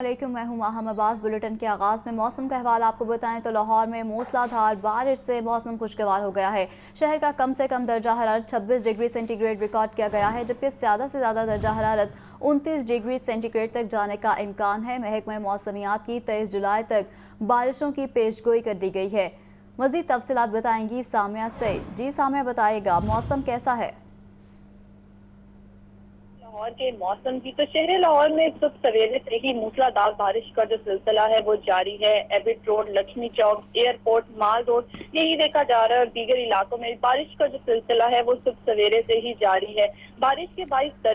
علیکم، میں ہوں ماہم عباس۔ بلیٹن کے آغاز میں موسم کا احوال آپ کو بتائیں تو لاہور میں موسلا دھار بارش سے موسم خوشگوار ہو گیا ہے۔ شہر کا کم سے کم درجہ حرارت 26 ڈگری سینٹی گریڈ ریکارڈ کیا گیا ہے، جبکہ زیادہ سے زیادہ درجہ حرارت 29 ڈگری سینٹی گریڈ تک جانے کا امکان ہے۔ محکمہ موسمیات کی 23 جولائی تک بارشوں کی پیش گوئی کر دی گئی ہے۔ مزید تفصیلات بتائیں گی سامیہ سعید۔ جی سامیہ، بتائیے گا موسم کیسا ہے؟ لاہور کے موسم کی تو شہر لاہور میں صبح سویرے سے ہی موسلا دھار بارش کا جو سلسلہ ہے وہ جاری ہے۔ ایبٹ روڈ، لکشمی چوک، ایئرپورٹ، مال روڈ یہی دیکھا جا رہا ہے، اور دیگر علاقوں میں بارش کا جو سلسلہ ہے وہ صبح سویرے سے ہی جاری ہے۔ بارش کے باعث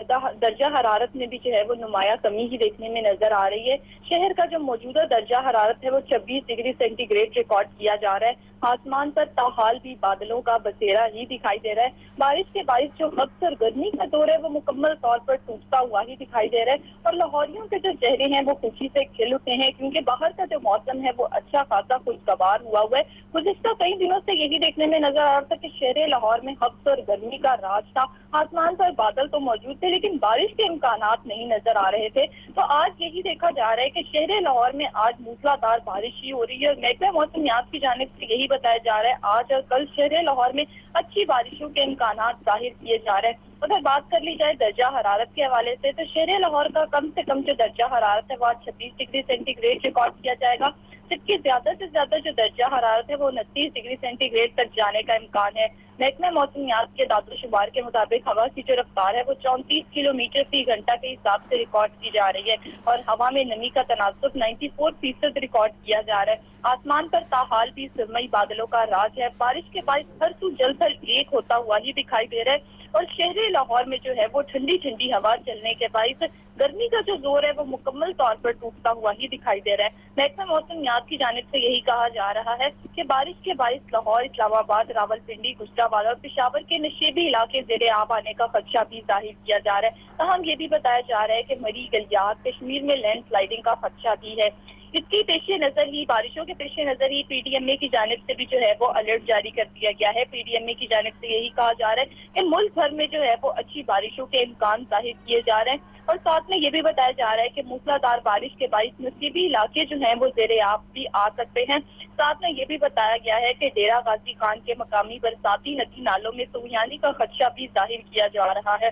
درجہ حرارت میں بھی جو ہے وہ نمایاں کمی ہی دیکھنے میں نظر آ رہی ہے۔ شہر کا جو موجودہ درجہ حرارت ہے وہ 26 ڈگری سینٹی گریڈ ریکارڈ کیا جا رہا ہے۔ آسمان پر تاحال بھی بادلوں کا بسیرا ہی دکھائی دے رہا ہے۔ بارش کے باعث جو وقت اور گرمی کا دور ہے وہ مکمل طور پر ٹوٹتا ہوا ہی دکھائی دے رہا ہے، اور لاہوریوں کے جو چہرے ہیں وہ خوشی سے کھل اٹھے ہیں، کیونکہ باہر کا جو موسم ہے وہ اچھا خاصا خوشگوار ہوا ہے۔ گزشتہ کئی دنوں سے یہی دیکھنے میں نظر آ رہا تھا کہ شہر لاہور میں ہفت اور گرمی کا راج تھا۔ آسمان پر بادل تو موجود تھے لیکن بارش کے امکانات نہیں نظر آ رہے تھے۔ تو آج یہی دیکھا جا رہا ہے کہ شہر لاہور میں آج موسلا دھار بارش ہی ہو رہی ہے، اور محکمہ موسمیات کی جانب سے یہی بتایا جا رہا ہے آج اور کل شہر لاہور میں اچھی بارشوں کے امکانات ظاہر کیے جا رہے ہیں۔ اگر بات کر لی جائے درجہ حرارت کے حوالے سے تو شہر لاہور کا کم سے کم جو درجہ حرارت ہے وہ آج 26 ڈگری سینٹی گریڈ ریکارڈ کیا جائے گا، جبکہ زیادہ سے زیادہ جو درجہ حرارت ہے وہ 29 ڈگری سینٹی گریڈ تک جانے کا امکان ہے۔ محکمہ موسمیات کے داد و شمار کے مطابق ہوا کی جو رفتار ہے وہ 34 کلومیٹر فی گھنٹہ کے حساب سے ریکارڈ کی جا رہی ہے، اور ہوا میں نمی کا تناسب 94% ریکارڈ کیا جا رہا ہے۔ آسمان پر تاحال بھی سرمئی بادلوں کا راج ہے۔ بارش کے باعث ہر سو جل تھل ایک ہوتا ہوا ہی دکھائی دے رہا ہے، اور شہر لاہور میں جو ہے وہ ٹھنڈی ٹھنڈی ہوا چلنے کے باعث گرمی کا جو زور ہے وہ مکمل طور پر ٹوٹتا ہوا ہی دکھائی دے رہا ہے۔ محکمہ موسمیات کی جانب سے یہی کہا جا رہا ہے کہ بارش کے باعث لاہور، اسلام آباد، راولپنڈی، گجرانوالہ اور پشاور کے نشیبی علاقے زیر آب آنے کا خدشہ بھی ظاہر کیا جا رہا ہے۔ تاہم یہ بھی بتایا جا رہا ہے کہ مری گلیات، کشمیر میں لینڈ سلائیڈنگ کا خدشہ بھی ہے۔ اس کی پیش نظر ہی، بارشوں کے پیش نظر ہی پی ڈی ایم اے کی جانب سے بھی جو ہے وہ الرٹ جاری کر دیا گیا ہے۔ پی ڈی ایم اے کی جانب سے یہی کہا جا رہا ہے کہ ملک بھر میں جو ہے وہ اچھی بارشوں کے امکان ظاہر کیے جا رہے ہیں، اور ساتھ میں یہ بھی بتایا جا رہا ہے کہ موسلا دھار بارش کے باعث نصیبی علاقے جو ہیں وہ زیر آب بھی آ سکتے ہیں۔ ساتھ میں یہ بھی بتایا گیا ہے کہ ڈیرہ غازی خان کے مقامی برساتی ندی نالوں میں سویانی کا خدشہ بھی ظاہر کیا جا رہا ہے۔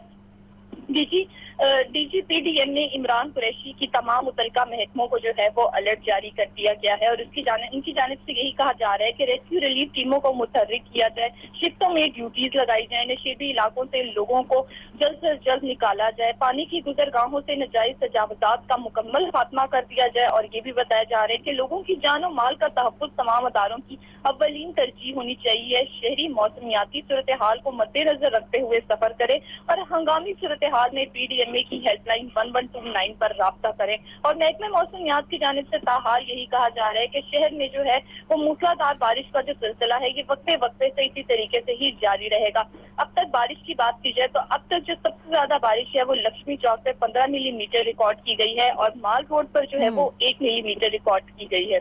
D G P D M نے عمران قریشی کی تمام متعلقہ محکموں کو جو ہے وہ الرٹ جاری کر دیا گیا ہے، اور ان کی جانب سے یہی کہا جا رہا ہے کہ ریسکیو ریلیف ٹیموں کو متحرک کیا جائے، شفٹوں میں ڈیوٹیز لگائی جائیں، نشیبی علاقوں سے لوگوں کو جلد سے جلد نکالا جائے، پانی کی گزرگاہوں سے ناجائز تجاوزات کا مکمل خاتمہ کر دیا جائے، اور یہ بھی بتایا جا رہا ہے کہ لوگوں کی جان و مال کا تحفظ تمام اداروں کی اولین ترجیح ہونی چاہیے۔ شہری موسمیاتی صورتحال کو مد نظر رکھتے ہوئے سفر کرے، اور ہنگامی صورتحال میں پی ڈی ایم اے کی ہیلپ لائن 1129 پر رابطہ کریں۔ اور محکمہ موسمیات کی جانب سے تاحال یہی کہا جا رہا ہے کہ شہر میں جو ہے وہ موسلا دھار بارش کا جو سلسلہ ہے یہ وقفے وقفے سے اسی طریقے سے ہی جاری رہے گا۔ اب تک بارش کی بات کی جائے تو اب تک جو سب سے زیادہ بارش ہے وہ لکشمی چوک پہ 15 ملی میٹر ریکارڈ کی گئی ہے، اور مال روڈ پر جو ہے وہ 1 ملی میٹر ریکارڈ کی گئی ہے۔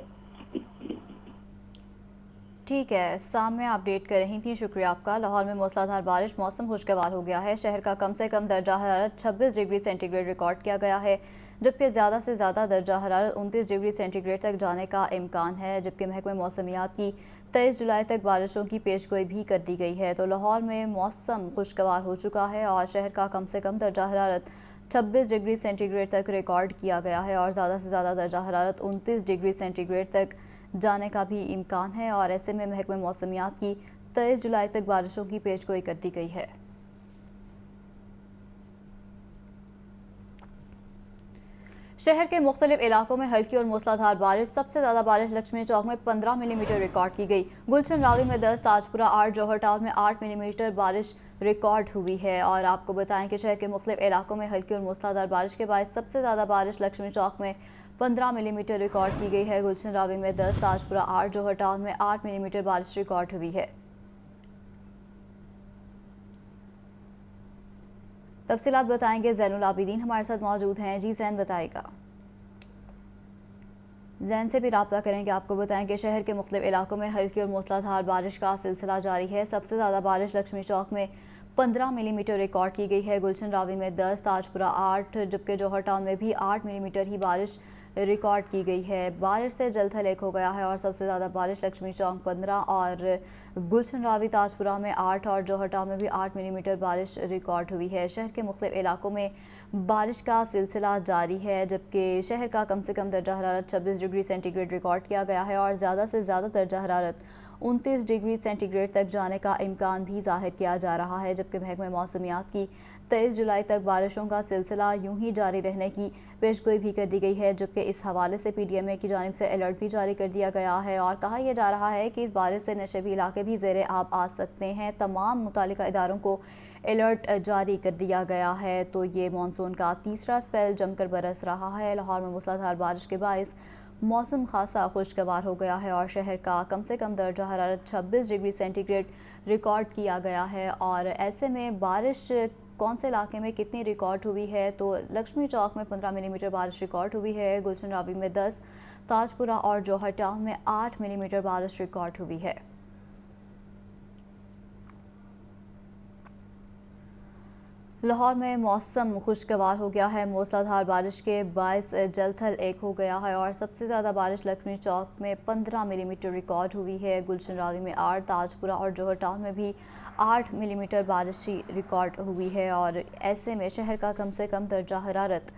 ٹھیک ہے سامیہ، اپڈیٹ کر رہی تھیں، شکریہ آپ کا۔ لاہور میں موسلا دھار بارش، موسم خوشگوار ہو گیا ہے۔ شہر کا کم سے کم درجہ حرارت 26 ڈگری سینٹی گریڈ ریکارڈ کیا گیا ہے، جبکہ زیادہ سے زیادہ درجہ حرارت 29 ڈگری سینٹی گریڈ تک جانے کا امکان ہے، جبکہ محکمہ موسمیات کی 23 جولائی تک بارشوں کی پیش گوئی بھی کر دی گئی ہے۔ تو لاہور میں موسم خوشگوار ہو چکا ہے، اور شہر کا کم سے کم درجہ حرارت 26 ڈگری سینٹی گریڈ تک ریکارڈ کیا گیا ہے، اور زیادہ سے زیادہ درجہ حرارت 29 ڈگری سینٹی گریڈ تک جانے کا بھی امکان ہے، اور ایسے میں محکمہ موسمیات کی 23 جولائی تک بارشوں کی پیش گوئی کر دی گئی ہے۔ شہر کے مختلف علاقوں میں ہلکی اور موسلا دھار بارش، سب سے زیادہ بارش لکشمی چوک میں 15 ملی میٹر ریکارڈ کی گئی، گلشن راوی میں 10، تاج پورہ 8، جوہر ٹاؤن میں 8 ملی میٹر بارش ریکارڈ ہوئی ہے۔ اور آپ کو بتائیں کہ شہر کے مختلف علاقوں میں ہلکی اور موسلا دھار بارش کے باعث سب سے زیادہ بارش لکشمی چوک میں 15 ملی میٹر ریکارڈ کی گئی ہے، گلشن راوی میں 10، تاج پورہ 8، جوہر ٹاؤن میں 8 ملی میٹر بارش ریکارڈ ہوئی ہے۔ تفصیلات بتائیں گے زین العابدین ہمارے ساتھ موجود ہیں۔ جی زین، بتائے گا۔ زین سے بھی رابطہ کریں گے۔ آپ کو بتائیں کہ شہر کے مختلف علاقوں میں ہلکی اور موسلا دھار بارش کا سلسلہ جاری ہے، سب سے زیادہ بارش لکشمی چوک میں 15 ملی میٹر ریکارڈ کی گئی ہے، گلشن راوی میں 10، تاج پورہ 8، جبکہ جوہر ٹاؤن میں بھی 8 ملی میٹر ہی بارش ریکارڈ کی گئی ہے۔ بارش سے جل تھل ایک ہو گیا ہے اور سب سے زیادہ بارش لکشمی چوک 15 اور گلشن راوی تاجپورہ میں 8 اور جوہر ٹاؤن میں بھی 8 ملی میٹر بارش ریکارڈ ہوئی ہے۔ شہر کے مختلف علاقوں میں بارش کا سلسلہ جاری ہے، جبکہ شہر کا کم سے کم درجہ حرارت 26 ڈگری سینٹی گریڈ ریکارڈ کیا گیا ہے اور زیادہ سے زیادہ درجہ حرارت 29 ڈگری سینٹی گریڈ تک جانے کا امکان بھی ظاہر کیا جا رہا ہے، جبکہ محکمہ موسمیات کی 23 جولائی تک بارشوں کا سلسلہ یوں ہی جاری رہنے کی پیشگوئی بھی کر دی گئی ہے، جبکہ اس حوالے سے پی ڈی ایم اے کی جانب سے الرٹ بھی جاری کر دیا گیا ہے اور کہا یہ جا رہا ہے کہ اس بارش سے نشیبی علاقے بھی زیر آب آ سکتے ہیں۔ تمام متعلقہ اداروں کو الرٹ جاری کر دیا گیا ہے۔ تو یہ مانسون کا تیسرا سپیل جم کر برس رہا ہے۔ لاہور میں موسلادھار بارش کے باعث موسم خاصا خوشگوار ہو گیا ہے اور شہر کا کم سے کم درجہ حرارت 26 ڈگری سینٹی گریڈ ریکارڈ کیا گیا ہے۔ اور ایسے میں بارش کون سے علاقے میں کتنی ریکارڈ ہوئی ہے تو لکشمی چوک میں 15 ملی میٹر بارش ریکارڈ ہوئی ہے، گلشن راوی میں 10، تاجپورہ اور جوہر ٹاؤن میں 8 ملی میٹر بارش ریکارڈ ہوئی ہے۔ لاہور میں موسم خوشگوار ہو گیا ہے، موسلادھار بارش کے باعث جل تھل ایک ہو گیا ہے اور سب سے زیادہ بارش لکشمی چوک میں 15 ملی میٹر ریکارڈ ہوئی ہے، گلشن راوی میں 8، تاجپورہ اور جوہر ٹاؤن میں بھی 8 ملی میٹر بارش ریکارڈ ہوئی ہے اور ایسے میں شہر کا کم سے کم درجہ حرارت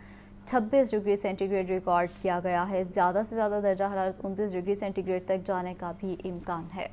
26 ڈگری سینٹی گریڈ ریکارڈ کیا گیا ہے، زیادہ سے زیادہ درجہ حرارت 29 ڈگری سینٹی گریڈ تک جانے کا بھی امکان ہے۔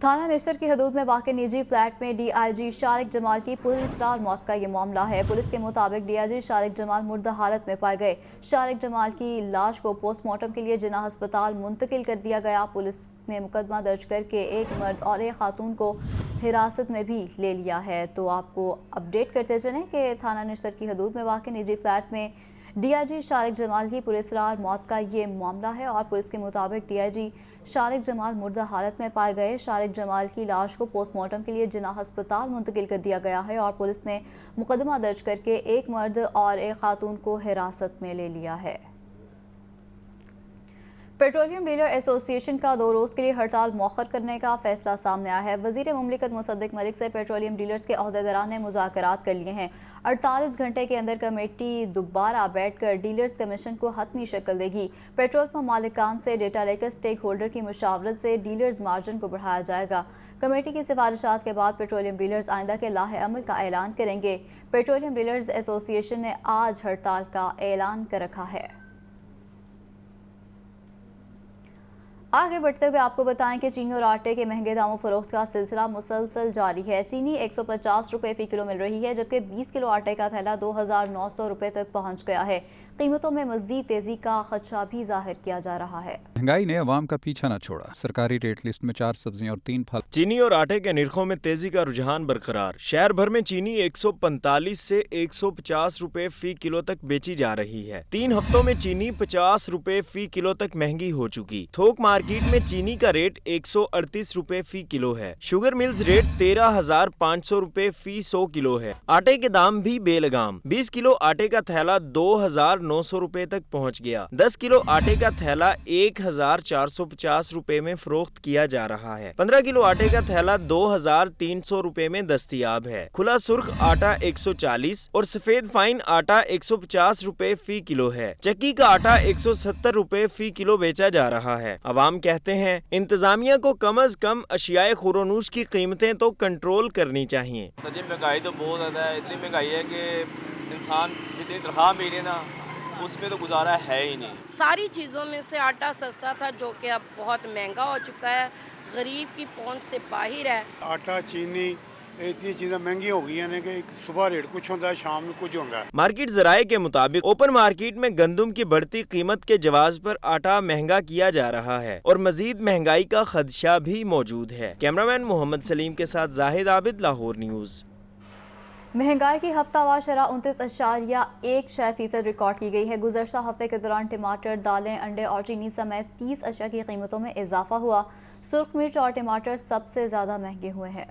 تھانہ نشتر کی حدود میں واقع نجی فلیٹ میں ڈی آئی جی شارق جمال کی پراسرار موت کا یہ معاملہ ہے۔ پولیس کے مطابق ڈی آئی جی شارق جمال مردہ حالت میں پائے گئے۔ شارق جمال کی لاش کو پوسٹ مارٹم کے لیے جناح ہسپتال منتقل کر دیا گیا۔ پولیس نے مقدمہ درج کر کے ایک مرد اور ایک خاتون کو حراست میں بھی لے لیا ہے۔ تو آپ کو اپڈیٹ کرتے چلیں کہ تھانہ نشتر کی حدود میں واقع نجی فلیٹ میں ڈی آئی جی شارق جمال کی پراسرار موت کا یہ معاملہ ہے اور پولیس کے مطابق ڈی آئی جی شارق جمال مردہ حالت میں پائے گئے۔ شارق جمال کی لاش کو پوسٹ مارٹم کے لیے جناح ہسپتال منتقل کر دیا گیا ہے اور پولیس نے مقدمہ درج کر کے ایک مرد اور ایک خاتون کو حراست میں لے لیا ہے۔ پیٹرولیم ڈیلر ایسوسی ایشن کا 2 روز کے لیے ہڑتال مؤخر کرنے کا فیصلہ سامنے آیا ہے۔ وزیر مملکت مصدق ملک سے پیٹرولیم ڈیلرز کے عہدیداران نے مذاکرات کر لیے ہیں۔ 48 گھنٹے کے اندر کمیٹی دوبارہ بیٹھ کر ڈیلرز کمیشن کو حتمی شکل دے گی۔ پیٹرول پمپ مالکان سے ڈیٹا لے کر اسٹیک ہولڈر کی مشاورت سے ڈیلرز مارجن کو بڑھایا جائے گا۔ کمیٹی کی سفارشات کے بعد پیٹرولیم ڈیلرز آئندہ کے لاہ عمل کا اعلان کریں گے۔ پیٹرولیم ڈیلرز ایسوسی ایشن نے آج ہڑتال کا اعلان کر رکھا ہے۔ آگے بڑھتے ہوئے آپ کو بتائیں کہ چینی اور آٹے کے مہنگے داموں فروخت کا سلسلہ مسلسل جاری ہے۔ چینی 150 روپے فی کلو مل رہی ہے، جبکہ 20 کلو آٹے کا تھیلا 2900 روپے تک پہنچ گیا ہے۔ قیمتوں میں مزید تیزی کا خدشہ بھی ظاہر کیا جا رہا ہے۔ مہنگائی نے عوام کا پیچھا نہ چھوڑا، سرکاری ریٹ لسٹ میں 4 سبزیاں اور 3 پھل۔ چینی اور آٹے کے نرخوں میں تیزی کا رجحان برقرار۔ شہر بھر میں چینی 145 سے 150 روپے فی کلو تک بیچی جا رہی ہے۔ 3 ہفتوں میں چینی 50 روپے فی کلو تک مہنگی ہو چکی۔ تھوک مارکیٹ میں چینی کا ریٹ 138 روپے فی کلو ہے۔ شوگر ملز ریٹ 13,500 روپے فی 100 کلو ہے۔ آٹے کے دام بھی بے لگام۔ 20 کلو آٹے کا تھیلا 2,900 روپے تک پہنچ گیا۔ 10 کلو آٹے کا تھیلا 1,450 روپے میں فروخت کیا جا رہا ہے۔ 15 کلو آٹے کا تھیلا 2,300 روپے میں دستیاب ہے۔ کھلا سرخ آٹا 140 اور سفید فائن آٹا 150 روپے فی کلو ہے۔ چکی کا آٹا 170 روپے فی کلو بیچا جا رہا ہے۔ عوام کہتے ہیں انتظامیہ کو کم از کم اشیاء خورونوش کی قیمتیں تو کنٹرول کرنی چاہیے۔ سر جی مہنگائی تو بہت زیادہ ہے، اتنی مہنگائی ہے کہ انسان جتنی تنخواہ ملی نا اس میں تو گزارا ہے ہی نہیں۔ ساری چیزوں میں سے آٹا سستا تھا جو کہ اب بہت مہنگا ہو چکا ہے، غریب کی پہنچ سے باہر ہے۔ آٹا چینی اتنی چیزیں مہنگی ہو گئی ہیں کہ صبح ریٹ کچھ ہوتا ہے، شام میں کچھ ہوتا ہے۔ مارکیٹ ذرائع کے مطابق اوپن مارکیٹ میں گندم کی بڑھتی قیمت کے جواز پر آٹا مہنگا کیا جا رہا ہے اور مزید مہنگائی کا خدشہ بھی موجود ہے۔ کیمرامین محمد سلیم کے ساتھ زاہد عابد، لاہور نیوز۔ مہنگائی کی ہفتہ وار شرح 29.1% ریکارڈ کی گئی ہے۔ گزشتہ ہفتے کے دوران ٹماٹر، دالیں، انڈے اور چینی سمیت 30 اشیاء کی قیمتوں میں اضافہ ہوا۔ سرخ مرچ اور ٹماٹر سب سے زیادہ مہنگے ہوئے ہیں۔